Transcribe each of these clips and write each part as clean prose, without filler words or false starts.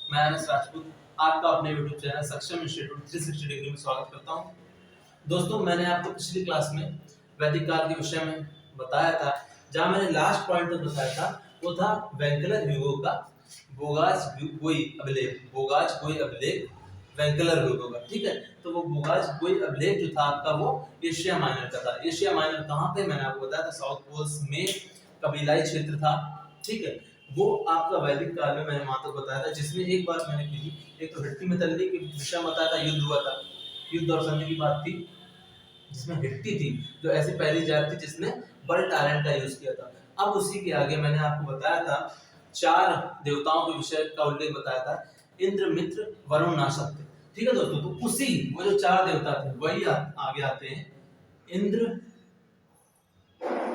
मैं एनएस राजपूत आपका अपने YouTube चैनल सक्षम इंस्टीट्यूट 360 डिग्री में स्वागत करता हूं। दोस्तों, मैंने आपको पिछली क्लास में वैदिक काल के विषय में बताया था। जहां मैंने लास्ट पॉइंट तक बताया था वो था वेंकलर ह्यूगो का बोगाज गोई अभिलेख वेंकलर ह्यूगो का। ठीक है, तो वो बोगाज गोई अभिलेख जो था आपका वो एशिया माइनर का था। एशिया माइनर कहाँ पे, मैंने आपको बताया था साउथ पोल्स में कबीलाई क्षेत्र था। ठीक है, वो आपका वैदिक काल में मैंने वहां तक बताया था, जिसमें एक बात मैंने की थी, एक तो हिट्टी मिताली के विषय में बताया था, युद्ध हुआ था, युद्ध और संधि की बात थी, जिसमें हिट्टी थी जो ऐसी पहली जात थी जिसने बल टैलेंट का यूज किया था। अब उसी के आगे मैंने आपको बताया था 4 देवताओं के विषय का उल्लेख बताया था, इंद्र, मित्र, वरुण, नासत्य। ठीक है दोस्तों, तो उसी वो जो 4 देवता थे वही आगे आते हैं, इंद्र,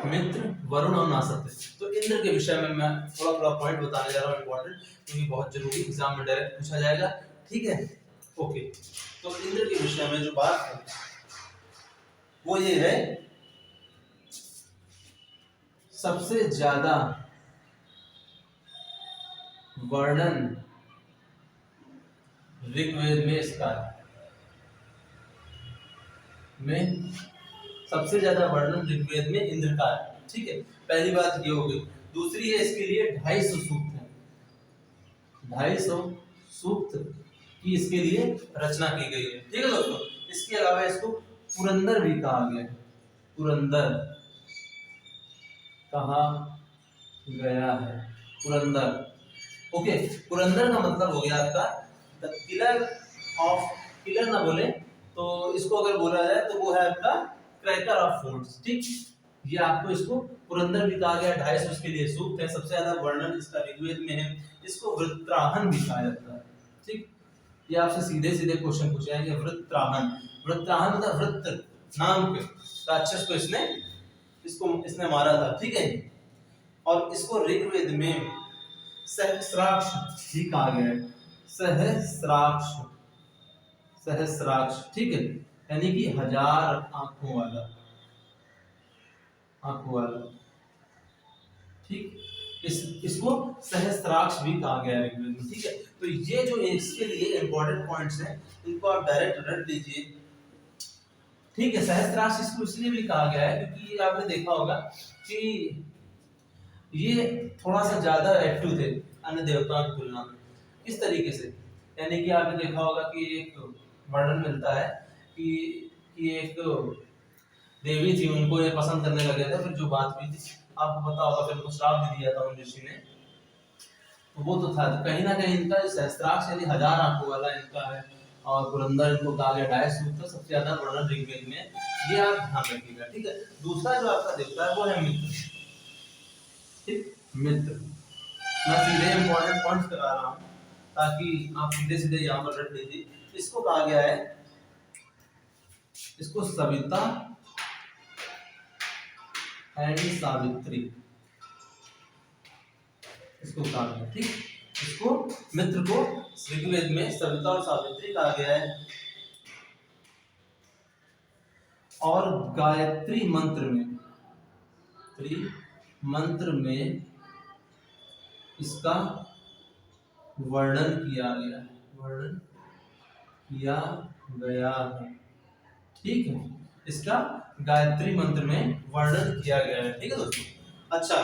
मित्र, वरुण और नासत्य। तो इंद्र के विषय में मैं थोड़ा थोड़ा पॉइंट बताने जा रहा हूँ इंपॉर्टेंट, क्योंकि बहुत जरूरी एग्जाम में डायरेक्ट पूछा जाएगा। ठीक है, ओके। तो इंद्र के विषय में जो बात है वो ये है, सबसे ज्यादा वर्णन ऋग्वेद में इसका में सबसे ज्यादा वर्णन ऋग्वेद में इंद्र का है। ठीक है, पहली बात ये हो गई। दूसरी है, इसके लिए 250 सूक्त है, 250 सूक्त की इसके लिए रचना की गई है। ठीक है दोस्तों, इसके अलावा इसको पुरंदर भी कहा गया है, पुरंदर कहा गया है, पुरंदर। ओके, पुरंदर का मतलब हो गया आपका द किलर ऑफ, किलर ना बोले तो इसको अगर बोला जाए तो वो है आपका क्रैकर ऑफ फोर्ट्स। ठीक, ये आपको इसको पुरंदर भी कहा गया। 250 उसके लिए सूक्त है, सबसे ज्यादा वर्णन इसका ऋग्वेद में है। इसको वृत्राहन भी कहा जाता है। ठीक, ये आपसे सीधे सीधे क्वेश्चन पूछे जाएंगे। वृत्राहन, वृत्राहन मतलब वृत्र नाम के राक्षस को इसने मारा था। ठीक है, और इसको ऋग्वेद में सहस्राक्ष भी कहा गया है, सहस्राक्ष, सहस्राक्ष। ठीक है, यानी कि 1000 आंखों वाला, आंखों वाला। ठीक, इसको सहस्राक्ष भी कहा गया है ऋग्वेद में। ठीक है, तो ये जो इसके लिए इंपॉर्टेंट पॉइंट्स हैं इनको आप डायरेक्ट रट लीजिए। ठीक है, सहस्राक्ष इसको इसलिए भी कहा गया है क्योंकि आपने देखा होगा कि ये थोड़ा सा ज्यादा एक्टिव थे अन्य देवताओं की तुलना में। किस तरीके से, यानी कि आपने देखा होगा कि एक वर्णन मिलता है कि एक देवी थी, उनको ये पसंद करने लगे थे। फिर जो बात हुई थी आपको पता होगा, फिर उनको श्राप भी दिया था उन ऋषि ने। तो वो तो था, तो कहीं ना कहीं इनका सहस्त्राक्ष यानी 1000 आंखों वाला इनका है, और पुरंदर इनको कहा गया 250 सूक्त, सबसे ज्यादा वर्णन ऋग्वेद में। ये आप ध्यान रखिएगा। ठीक है, दूसरा जो आपका देवता है वो है मित्र। ठीक, मित्र, मैं सीधे इंपॉर्टेंट पॉइंट्स करा रहा हूँ ताकि आप सीधे सीधे यहाँ पर रख लीजिए। इसको कहा गया है, इसको सविता एंड सावित्री, इसको कहा गया। ठीक, इसको मित्र को ऋग्वेद में सविता और सावित्री कहा गया है। और गायत्री मंत्र में इसका वर्णन किया गया है, वर्णन किया गया है। ठीक है, इसका गायत्री मंत्र में वर्णन किया गया है। ठीक है दोस्तों, अच्छा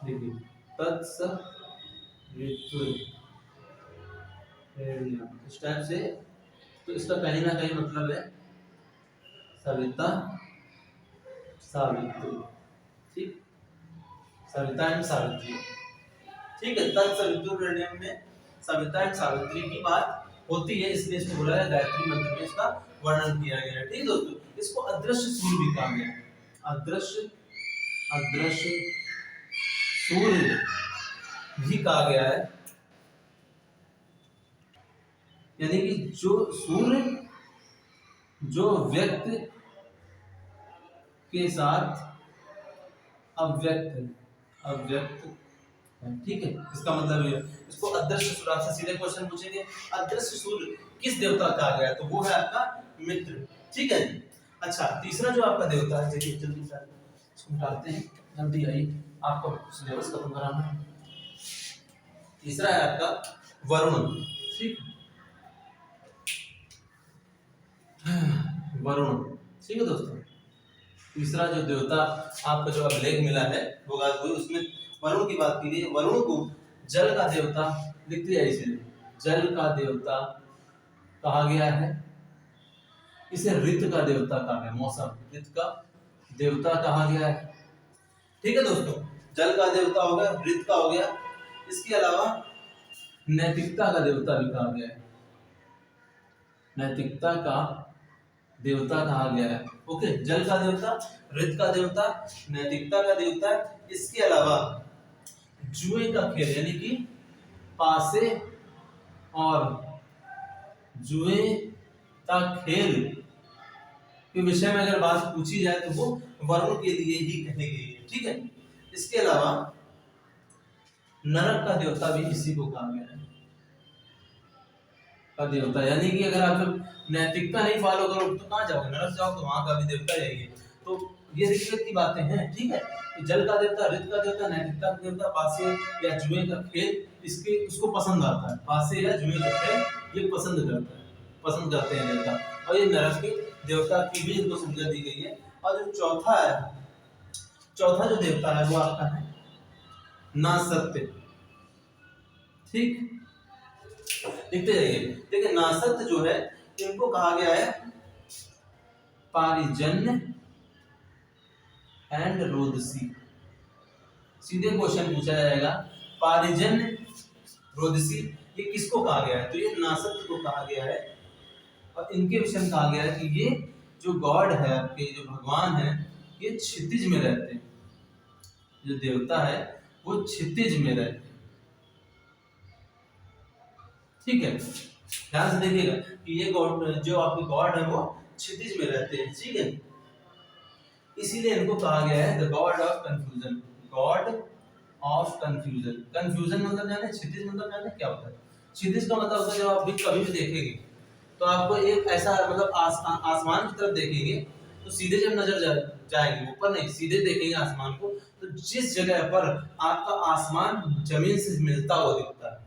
देखिए, इस टाइप से, तो इसका कहीं ना कहीं मतलब है सविता सावित्री। ठीक, सविता एंड सावित्री। ठीक है, तत्सवितुर्वरेण्यम में सविता एंड सावित्री की बात होती है, इसलिए इसको बोला है गायत्री मंत्र में इसका वर्णन किया गया है। ठीक है दोस्तों, इसको अदृश्य सूर्य भी कहा गया है, अदृश्य सूर्य भी कहा गया है। यानी कि जो सूर्य जो व्यक्ति के साथ अव्यक्त है। ठीक है, इसका मतलब ये, इसको अदृश्य सूर्य, आपसे सीधे क्वेश्चन पूछेंगे अदृश्य सूर्य किस देवता का आ गया, तो वो है आपका मित्र। ठीक है, अच्छा तीसरा जो आपका देवता है, चलिए जल्दी इसको मिटाते हैं, जल्दी आइए, आपको सिलेबस खत्म कराना है। तीसरा है आपका वरुण, ठीक, वरुण, ठीक है दोस्तों। तीसरा जो देवता आपका जो अभिलेख मिला है वो उसमें वरुण की बात की गई है। वरुण को जल का देवता लिख दिया, इसे जल का देवता कहा गया है, इसे ऋतु का देवता कहा गया, मौसम ऋतु का देवता कहा गया है, ठीक है दोस्तों। जल का देवता हो गया, ऋतु का हो गया, इसके अलावा नैतिकता का देवता भी कहा गया है, नैतिकता का देवता कहा गया है। ओके, जल का देवता, ऋतु का देवता, नैतिकता का देवता। इसके अलावा जुए का खेल यानी कि पासे और जुए का खेल के विषय में अगर बात पूछी जाए तो वो वरुण के लिए ही कही गई है, ठीक है। इसके अलावा नरक का देवता भी इसी को कहा गया है, का देवता, यानी कि अगर आप नैतिकता नहीं फॉलो करो तो कहाँ जाओगे, नरक जाओ, तो वहां का भी देवता यही है। तो ये ऋग्वेद की बातें हैं, ठीक है। तो जल का देवता, ऋतु का देवता, नैतिकता का देवता, पासे या जुए का खेल इसके उसको पसंद आता है, पासे या जुए का खेल ये पसंद करता है, पसंद करते हैं देवता। और ये नरक के देवता की भी इनको संज्ञा दी गई है। और जो चौथा है, चौथा जो देवता है वो आपका है नासत्य, ठीक, लिखते जाइए। देखिए नासत्य जो है इनको कहा गया है पारिजन्य एंड रोदसी। सीधे क्वेश्चन पूछा जाएगा, पारिजन्य रोदसी ये किसको कहा गया है, तो ये नासत्य को कहा गया है। और इनके विषय में कहा गया है कि ये जो गॉड है आपके, जो भगवान है, ये क्षितिज में रहते हैं, जो देवता है वो क्षितिज में रहते हैं, ठीक है। ध्यान से देखिएगा कि ये गॉड, जो आपके गॉड है वो क्षितिज में रहते हैं, ठीक है। इसीलिए इनको कहा गया है the God of confusion, God of confusion. Confusion मतलब जाने, क्षितिज मतलब जाने क्या होता है। क्षितिज का मतलब होता है जब आप भी कभी भी देखेंगे तो आपको एक ऐसा मतलब आसमान की तरफ देखेंगे तो सीधे जब नजर जाएगी, ऊपर नहीं, सीधे देखेंगे आसमान को, तो जिस जगह पर आपका आसमान जमीन से मिलता हुआ दिखता है,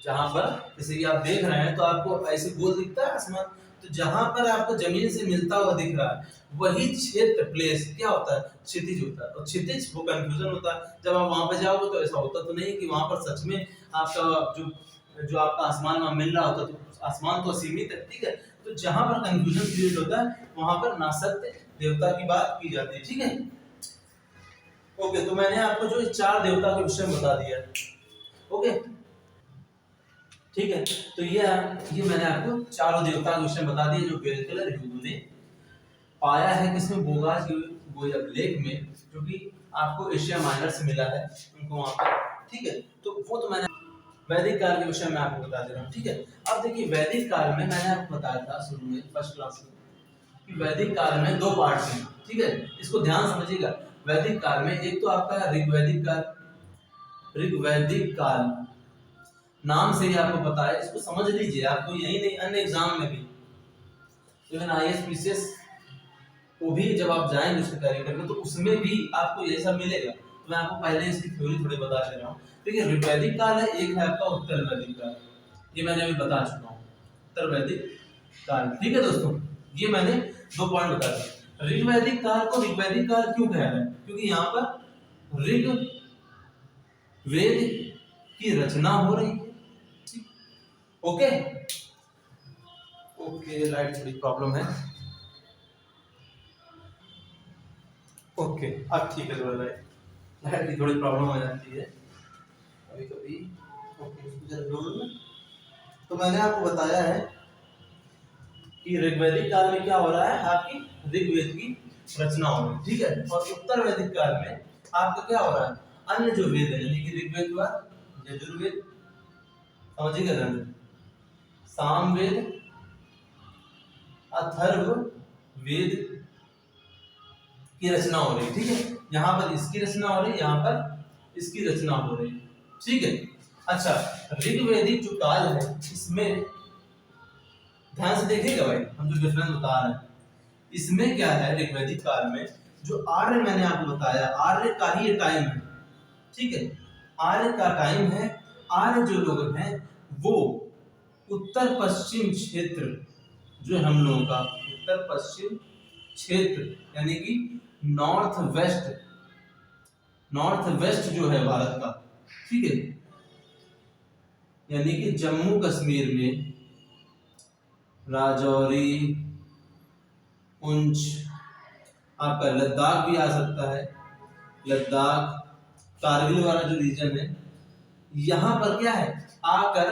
जहां पर जैसे कि आप देख रहे हैं तो आपको ऐसे गोल दिखता है आसमान, तो जहां पर आपको जमीन से मिलता हुआ दिख रहा है वही क्षेत्र, प्लेस क्या होता है, क्षितिज होता है। और क्षितिज वो कंफ्यूजन होता है। जब आप वहां पर जाओगे तो ऐसा होता तो नहीं कि वहां पर सच में आपका जो आपका आसमान वहां मिल रहा होता, तो आसमान तो असीमित है, ठीक है। तो जहां पर कंफ्यूजन क्रिएट होता है वहां पर नासत्य देवता की बात की जाती है, ठीक है। ओके, तो मैंने आपको जो चार देवता के विषय में बता दिया, ओके, ठीक है। तो ये मैंने आपको चारों देवता के विषय में बता दिए जो वेलकेलर ह्यूगो ने पाया है, किसमें, बोगास अभिलेख में, जो कि आपको एशिया माइनर से मिला है उनको वहां पर, ठीक है। तो वो तो मैंने वैदिक काल के विषय में आपको बता दे रहा हूँ, ठीक है। अब देखिए वैदिक काल में मैंने आपको बताया था शुरू में फर्स्ट क्लास में कि वैदिक काल में दो पार्ट हैं, ठीक है। इसको ध्यान समझिएगा। वैदिक काल में एक तो आपका ऋग्वैदिक काल, ऋग्वैदिक काल नाम से ही आपको पता है, इसको समझ लीजिए। आपको यही नहीं, अन्य एग्जाम में भी, इवन आईएएस पीसीएस को भी जब आप जाएंगे उसके तैयारी करने तो उसमें भी आपको ये सब मिलेगा। तो मैं आपको पहले इसकी थ्योरी थोड़ी बता दे रहा हूँ। देखिए ऋग्वैदिक काल है, एक है आपका उत्तर वैदिक काल, ये मैंने अभी बता चुका हूँ, उत्तर वैदिक काल, ठीक है दोस्तों। ये मैंने दो पॉइंट बता दिए। ऋग्वैदिक काल को ऋग्वैदिक काल क्यों कह रहे हैं, क्योंकि यहाँ पर ऋग वेद की रचना हो रही है, ओके। ओके, लाइट थोड़ी प्रॉब्लम है, ओके, अब ठीक है, थोड़ा लाइट की थोड़ी प्रॉब्लम हो जाती है कभी कभी, ओके। तो मैंने आपको बताया है कि ऋग्वैदिक काल में क्या हो रहा है, आपकी ऋग्वेद की रचना हो रही है, ठीक है। और उत्तर वैदिक काल में आपका क्या हो रहा है, अन्य जो वेद है, यानी कि ऋग्वेद के बाद यजुर्वेद, समझिएगा ध्यान से, सामवेद, अथर्ववेद की रचना हो रही है, ठीक है। यहाँ पर इसकी रचना हो रही है, यहाँ पर इसकी रचना हो रही है, ठीक है। अच्छा, ऋग्वैदिक जो काल है इसमें ध्यान से देखिएगा भाई, हम जो डिफरेंस बता रहे हैं इसमें क्या है। ऋग्वैदिक काल में जो आर्य मैंने आपको बताया, आर्य का ही टाइम है, ठीक है। आर्य का टाइम है, आर्य जो लोग हैं वो उत्तर पश्चिम क्षेत्र, जो हम लोगों का उत्तर पश्चिम क्षेत्र यानी कि नॉर्थ वेस्ट, नॉर्थ वेस्ट जो है भारत का, ठीक है, यानी कि जम्मू कश्मीर में राजौरी, पुंछ, आपका लद्दाख भी आ सकता है, लद्दाख, कारगिल वाला जो रीजन है, यहाँ पर क्या है आकर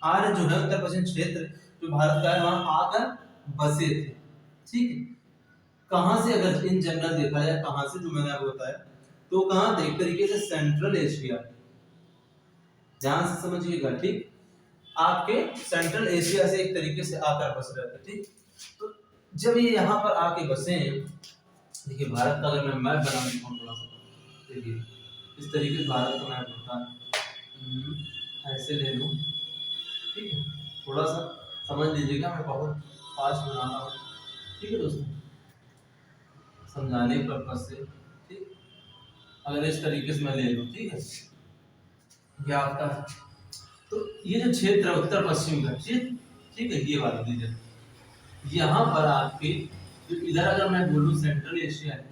आर्य जो है उत्तर पश्चिम क्षेत्र जो भारत का है वहां आकर बसे थे, ठीक है। कहां से अगर इन जनरल देखा जाए, कहां से, जो मैंने आपको बताया, तो कहां थे, एक तरीके से सेंट्रल एशिया, ध्यान से समझिएगा, ठीक, आपके सेंट्रल एशिया से एक तरीके से आकर बस रहे थे, ठीक। तो जब ये यहाँ पर आके बसे हैं, देखिए भारत का अगर मैं मैप बना देता हूँ थोड़ा सा, देखिए इस तरीके से भारत का मैप होता है, ऐसे ले लूँ, ठीक है, थोड़ा सा समझ लीजिएगा, मैं बहुत फास्ट बना रहा हूँ, ठीक है दोस्तों, समझाने के पर्पज से, ठीक। अगर इस तरीके से मैं ले लूँ, ठीक है, ये आपका, तो ये जो क्षेत्र है उत्तर पश्चिम का क्षेत्र, ठीक है, ये वाला रीजन, यहाँ पर आपके जो इधर अगर मैं बोलूँ सेंट्रल एशिया है,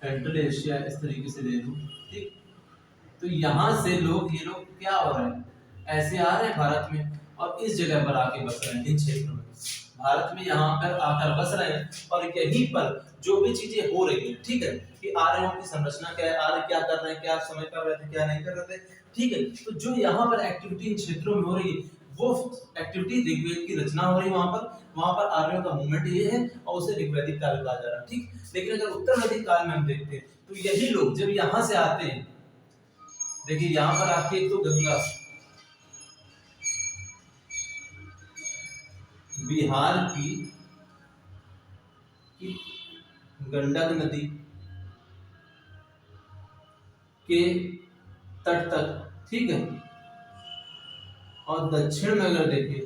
सेंट्रल एशिया इस तरीके से ले लूँ, ठीक, तो यहाँ से लोग, ये लोग क्या हो रहे हैं, ऐसे आ रहे हैं भारत में और इस जगह पर आके बस रहे हैं, इन क्षेत्रों में भारत में यहाँ पर आकर बस रहे हैं, और यहीं पर जो भी चीजें हो रही है, ठीक है, कि आर्यों की संरचना क्या है, आर्य क्या कर रहे हैं, क्या समय कर रहे थे, क्या नहीं कर रहे थे, ठीक है, तो जो यहाँ पर एक्टिविटी इन क्षेत्रों में हो रही है वो एक्टिविटी ऋग्वेद की रचना हो रही है, वहां पर आर्यों का मूवमेंट ये है और उसे ऋग्वैदिक काल कहा जा रहा है, ठीक। लेकिन अगर उत्तर वैदिक काल में हम देखते हैं तो यही लोग जब यहाँ से आते हैं, देखिए यहाँ पर आके एक तो गंगा, बिहार की गंडक नदी के तट तक, ठीक है, और दक्षिण में अगर देखें,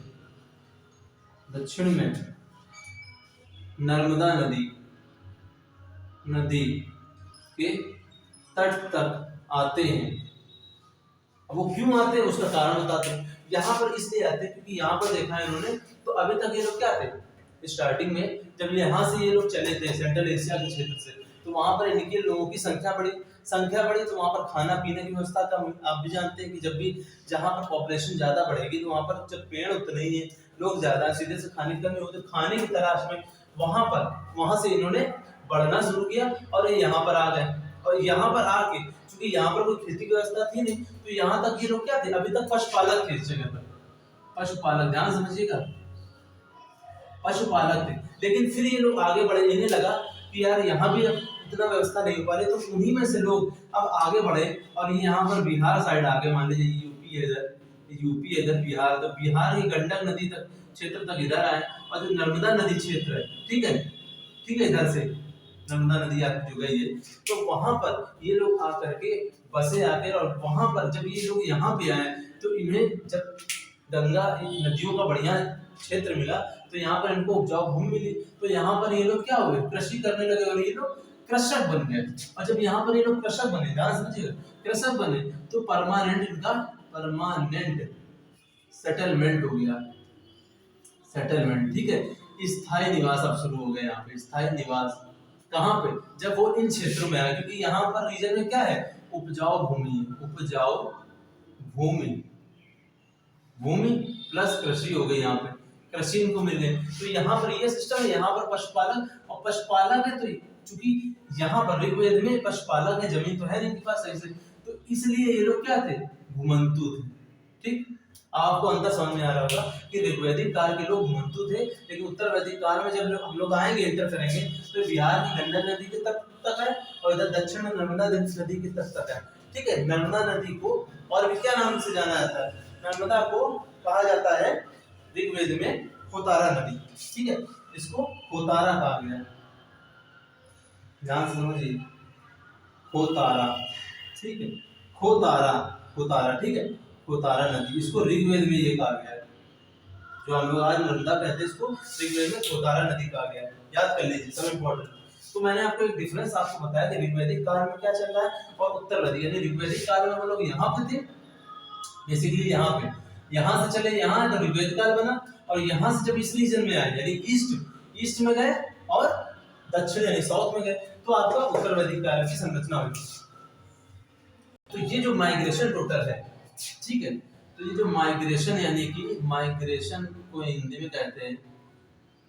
दक्षिण में नर्मदा नदी के तट तक आते हैं। अब वो क्यों आते हैं उसका कारण बताते हैं। यहाँ पर इसलिए आते हैं क्योंकि यहाँ पर देखा है इन्होंने, तो अभी तक ये लोग क्या थे, स्टार्टिंग में जब यहाँ से ये लोग चले थे सेंट्रल एशिया के क्षेत्र से, तो वहां पर इनके लोगों की संख्या बढ़ी तो वहां पर खाना पीने की व्यवस्था कम हुई। आप भी जानते हैं कि जब भी जहाँ पर पॉपुलेशन ज्यादा बढ़ेगी तो वहां पर जब पेड़ उतने ही है, लोग ज्यादा, सीधे से खाने की कमी होती, खाने की तलाश में वहां से इन्होंने बढ़ना शुरू किया और ये यहाँ पर आ गए। और यहाँ पर आके क्योंकि यहाँ पर कोई खेती की व्यवस्था थी नहीं, तो यहाँ तक ये लोग क्या थे, अभी तक पशुपालक थे इस जगह पर, पशुपालक, ध्यान समझिएगा, पशुपालक थे। लेकिन फिर ये लोग आगे बढ़े, इन्हें लगा कि यार यहाँ भी अब इतना व्यवस्था नहीं हो पा रही, तो उन्हीं में से लोग अब आगे बढ़े और ये यहाँ पर बिहार साइड आगे, मान लीजिए यूपी है इधर बिहार, तो बिहार की गंडक नदी तक क्षेत्र तक इधर आए, और जो नर्मदा नदी क्षेत्र है, ठीक है, इधर से नर्मदा नदी आपकी जो गई है, तो वहां पर ये लोग आकर के बसे आकर, और वहां पर जब ये लोग यहाँ पे आए तो इन्हें जब गंगा नदियों का बढ़िया क्षेत्र मिला, तो यहाँ पर इनको उपजाऊ भूमि मिली, तो यहाँ पर ये लोग क्या हुए, कृषि करने लगे और ये लोग कृषक बन गए। और जब यहाँ पर ये लोग कृषक बने, ध्यान समझिएगा, कृषक बने तो परमानेंट सेटलमेंट हो गया, सेटलमेंट, ठीक है, स्थायी निवास अब शुरू हो गया यहाँ पे, स्थायी निवास कहाँ पे, जब वो इन क्षेत्रों में आए, क्योंकि यहाँ पर रीजन में क्या है, उपजाऊ भूमि प्लस कृषि हो गई, यहाँ पे कृषि इनको मिल गई, तो यहाँ पर ये सिस्टम है, यहाँ पर पशुपालन, और पशुपालक है, तो चूंकि यहाँ पर ऋग्वेद में पशुपालक है, जमीन तो है नहीं इनके पास सही से, तो इसलिए ये लोग क्या थे, घुमंतु थे, ठीक। आपको अंतर समझ में आ रहा होगा कि ऋग्वैदिक काल के लोग घुमंतु थे, लेकिन उत्तर वैदिक काल में जब हम लोग आएंगे, इंटर करेंगे, तो बिहार की गंडक नदी के तक है और इधर दक्षिण में नर्मदा नदी के तक है, ठीक है। नर्मदा नदी को और भी क्या नाम से जाना जाता है, नर्मदा को कहा जाता है ऋग्वेद में खोतारा नदी, ठीक है, इसको खोतारा कहा गया, ध्यान से समझिए, खोतारा, ठीक है, खोतारा, ठीक है, खोतारा नदी, इसको ऋग्वेद में ये कहा गया है, जो हम लोग आज नर्मदा कहते हैं, इसको ऋग्वेद में खोतारा नदी कहा गया है, याद कर लीजिए, सब इम्पोर्टेंट। तो मैंने आपको एक डिफरेंस आपको बताया कि ऋग्वैदिक काल में क्या चल रहा है और उत्तर वैदिक, यानी ऋग्वैदिक काल में हम लोग यहाँ पे थे बेसिकली, यहाँ पे यहाँ से चले यहाँ तो ऋग्वेद काल बना, और यहाँ से जब इस रीजन में आए यानी ईस्ट में गए और दक्षिण यानी साउथ में गए तो आपका उत्तर वैदिक काल की संरचना हुई। तो ये जो माइग्रेशन टोटल है, ठीक है, तो ये जो माइग्रेशन यानी कि माइग्रेशन को हिंदी में कहते हैं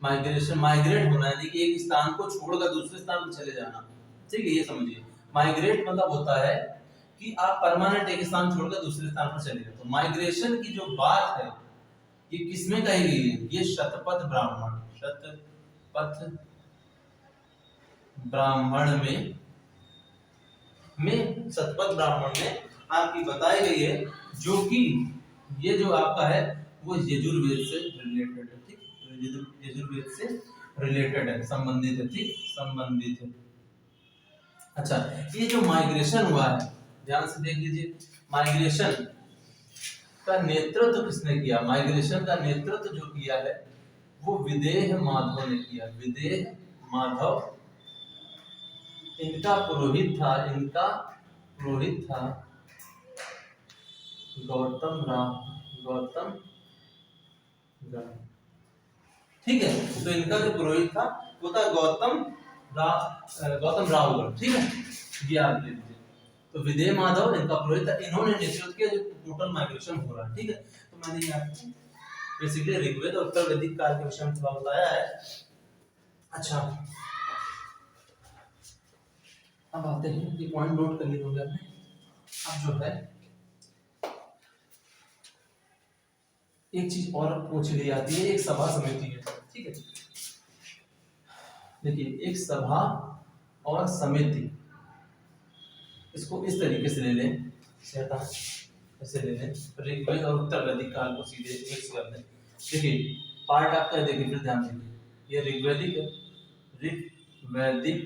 माइग्रेशन, माइग्रेट होना यानी कि एक स्थान को छोड़कर दूसरे स्थान पर चले जाना, ठीक है, ये समझिए। माइग्रेट मतलब होता है कि आप परमानेंट एक स्थान छोड़कर दूसरे स्थान पर चले जाते हो। माइग्रेशन की जो बात है ये किसमें कही गई है, ये शतपथ ब्राह्मण शतपथ ब्राह्मण में आपकी बताई गई है, जो कि ये जो आपका है वो यजुर्वेद से रिलेटेड है, ठीक, यजुर्वेद से रिलेटेड है, संबंधित है, ठीक, संबंधित है। अच्छा, ये जो माइग्रेशन हुआ है ध्यान से देख लीजिए, माइग्रेशन का नेतृत्व किसने किया, माइग्रेशन का नेतृत्व जो किया है वो विदेह माधव ने किया, विदेह माधव, इनका पुरोहित था गौतम राम, ठीक है, तो इनका जो पुरोहित था वो था गौतम राव, ठीक है, ये आप देख लीजिए। तो विदेह माधव इनका पुरोहित था, इन्होंने नेतृत्व किया जो टोटल माइग्रेशन हो रहा है, ठीक है। तो मैंने ये आपको बेसिकली ऋग्वेद और उत्तर वैदिक काल के विषय में थोड़ा बताया है। अच्छा, अब आते हैं, ये पॉइंट नोट कर लिए होंगे आपने। अब जो है एक चीज और पूछ ली जाती है, एक सभा समिति है, ठीक है, देखिए एक सभा और समिति, इसको इस तरीके से ले लें, ऐसे ले लें, ऋग्वेद और उत्तर वैदिक काल को सीधे मिक्स कर दें। देखिए पार्ट आपका है, देखिए फिर ध्यान दीजिए, ये ऋग्वैदिक है, ऋग्वैदिक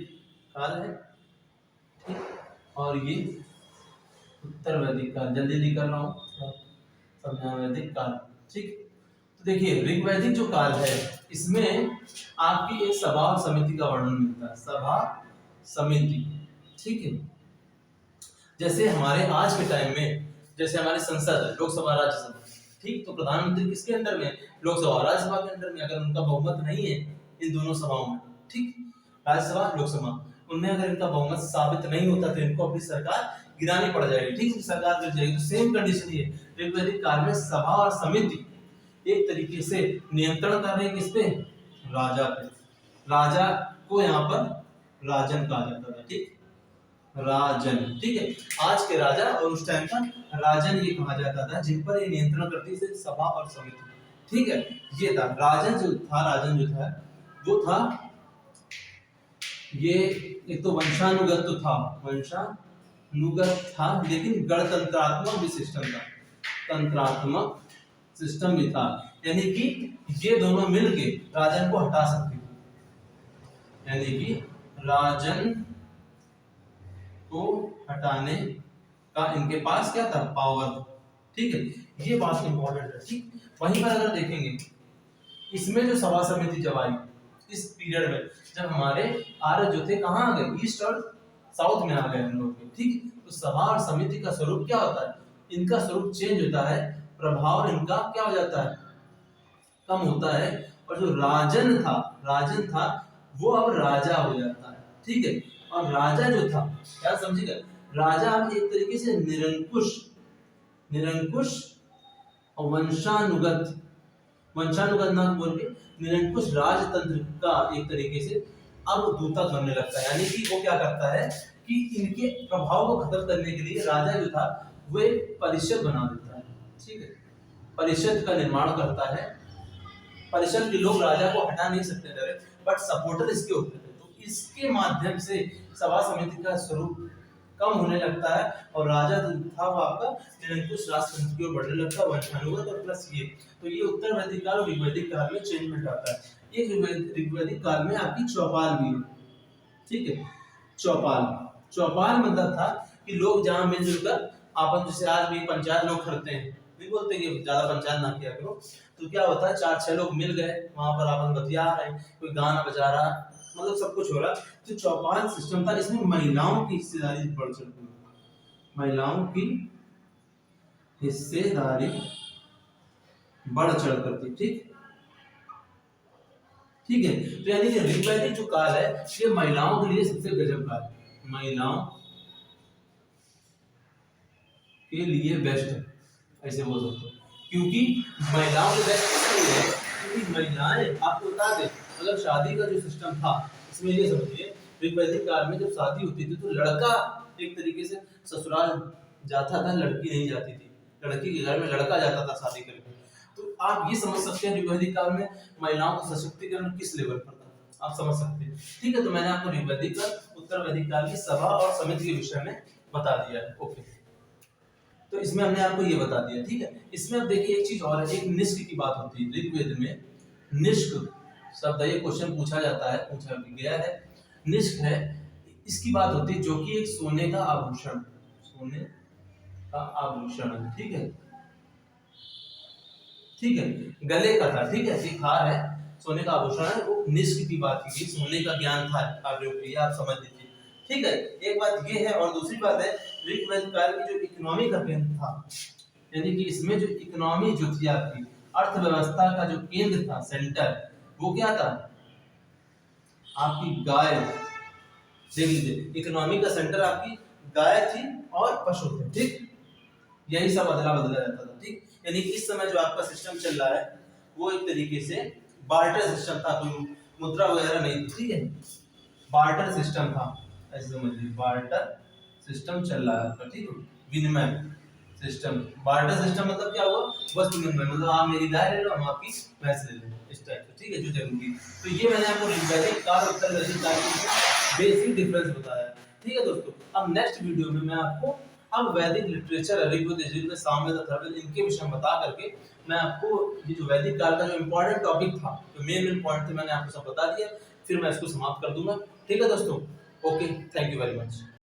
काल है, ठीक, और ये उत्तर वैदिक काल, जल्दी कर रहा हूँ समझा, वैदिक काल, ठीक। तो देखिए ऋग्वैदिक जो काल है इसमें आपकी एक सभा और समिति का वर्णन मिलता है, सभा समिति, ठीक है। जैसे हमारे आज के टाइम में जैसे हमारी संसद है, लोकसभा राज्यसभा, ठीक, तो प्रधानमंत्री किसके अंडर में, लोकसभा राज्यसभा के अंडर में। अगर उनका बहुमत नहीं है इन दोनों सभाओं में, ठीक, राज्यसभा लोकसभा, उनमें अगर इनका बहुमत साबित नहीं होता तो इनको अपनी सरकार गिरानी पड़ जाएगी, ठीक, सरकार गिर जाएगी। तो सेम कंडीशन ये ऋग्वैदिक काल में सभा और समिति एक तरीके से नियंत्रण कर रहे हैं, किस पे, राजा पे। राजा को यहाँ पर राजन कहा जाता था, ठीक, राजन, ठीक है, आज के राजा और उस टाइम का राजन ये कहा जाता था, जिन पर ये नियंत्रण करती थी सभा और समिति, ठीक है। ये था राजन जो था वो था ये, एक तो वंशानुगत तो था, वंशानुगत था, लेकिन गणतंत्रात्मक भी सिस्टम था, तंत्रात्मक सिस्टम भी था, यानी कि ये दोनों मिलके राजन को हटा सकते थे, यानी कि राजन को हटाने का इनके पास क्या था, पावर, ठीक है, ये बात इंपॉर्टेंट है, ठीक। वहीं पर अगर देखेंगे इसमें जो सभा समिति जब आई इस पीरियड में, जब हमारे आर्य जो थे कहाँ आ गए, ईस्ट और साउथ में आ गए हम लोग, ठीक। तो सभा और समिति का स्वरूप क्या होता है, इनका स्वरूप चेंज होता है, प्रभाव इनका क्या हो जाता है, कम होता है, और जो राजन था वो अब राजा हो जाता है, ठीक है। और राजा जो था, क्या समझिएगा, राजा अब एक तरीके से निरंकुश और वंशानुगत ना बोल के निरंकुश राजतंत्र का एक तरीके से अब दूतक बनने लगता है, यानी कि वो क्या करता है कि इनके प्रभाव को खत्म करने के लिए राजा जो था वो एक परिषद बना देता है, ठीक है, परिषद का निर्माण करता है। परिषद के लोग राजा को हटा नहीं सकते थे, बट सपोर्टर इसके होते थे, तो इसके माध्यम से सभा समिति का स्वरूप कम होने लगता है और राजा था वो आपका निरंकुश राजतंत्र की ओर बढ़ने लगता है, वंशानुगत और प्लस ये, तो ये उत्तर वैदिक काल और ऋग्वैदिक काल में चेंजमेंट आता है। ये ऋग्वैदिक काल में आपकी चौपाल भी है, ठीक है, चौपाल मतलब था कि लोग जहाँ मिलजुल कर आपस, जैसे आज भी पंचायत लोग करते हैं, नहीं बोलते कि ज्यादा पंचायत ना किया करो, तो क्या होता है 4-6 लोग मिल गए वहां पर आपस बतिया रहे, कोई गाना बजा रहा, मतलब सब कुछ हो रहा। जो चौपाल सिस्टम था इसमें महिलाओं की हिस्सेदारी बढ़ चढ़ती, महिलाओं की हिस्सेदारी बढ़ चढ़ करती, ठीक ठीक है। तो यानी कि ऋग्वैदिक जो काल है ये महिलाओं के लिए सबसे गजब काल है, महिलाओं के लिए बेस्ट है, ऐसे बोल सकते हो। क्योंकि महिलाओं के बेस्ट इसलिए है क्योंकि महिलाएं, आपको बता दें मतलब शादी का जो सिस्टम था इसमें ये समझिए ऋग्वैदिक काल में जब शादी होती थी तो लड़का एक तरीके से ससुराल जाता था, लड़की नहीं जाती थी, लड़की के घर में लड़का जाता था शादी करके। तो आप ये समझ सकते हैं ऋग्वैदिक काल में महिलाओं का सशक्तिकरण किस लेवल पर था, आप समझ सकते हैं। ठीक है, तो मैंने आपको ऋग्वैदिक काल, उत्तर वैदिक काल की सभा और समिति के विषय में बता दिया है। ओके, तो इसमें हमने आपको ये बता दिया, ठीक है। इसमें अब देखिए एक चीज और है, एक निष्क की बात होती है ऋग्वेद में। निष्क शब्द, ये क्वेश्चन पूछा जाता है, पूछा गया है। निष्क है, इसकी बात होती है जो कि एक सोने का आभूषण, सोने का आभूषण है, ठीक है, ठीक है, गले का था, ठीक है, एक हार है, सोने का आभूषण है, वो निष्क की बात की गई, सोने का ज्ञान था आप समझ लीजिए, ठीक है। एक बात ये है, और दूसरी बात है ऋग्वेद काल की जो इकोनॉमी का केंद्र था, यानी कि इसमें जो इकोनॉमी जो थी आपकी अर्थव्यवस्था का जो केंद्र था, सेंटर, वो क्या था, आपकी गाय। देख लीजिए इकोनॉमी का सेंटर आपकी गाय थी और पशु थे, ठीक, यही सब अदला बदला रहता था, ठीक। यानी कि इस समय जो आपका सिस्टम चल रहा है वो एक तरीके से बार्टर सिस्टम था, कोई मुद्रा वगैरह नहीं थी, ठीक है, बार्टर सिस्टम था, ऐसे समझिए बार्टर सिस्टम चल रहा है आपका, ठीक है, विनिमय सिस्टम। बार्टर सिस्टम मतलब क्या हुआ, वस्तु विनिमय, मतलब आप मेरी गाय ले लो, हम आपकी भैंस ले लो, इस टाइप से, ठीक है, जो जरूरी। तो ये मैंने आपको ऋग्वैदिक काल और उत्तर वैदिक काल के बेसिक डिफरेंस बताया, ठीक है दोस्तों। अब नेक्स्ट वीडियो में मैं आपको अब वैदिक लिटरेचर, ऋग्वेद, यजुर्वेद, सामवेद, अथर्ववेद, इनके विषय में बता करके मैं आपको ये जो वैदिक काल का जो इंपॉर्टेंट टॉपिक था, जो मेन पॉइंट थे, मैंने आपको सब बता दिया, फिर मैं इसको समाप्त कर दूंगा, ठीक है दोस्तों। Okay, thank you very much.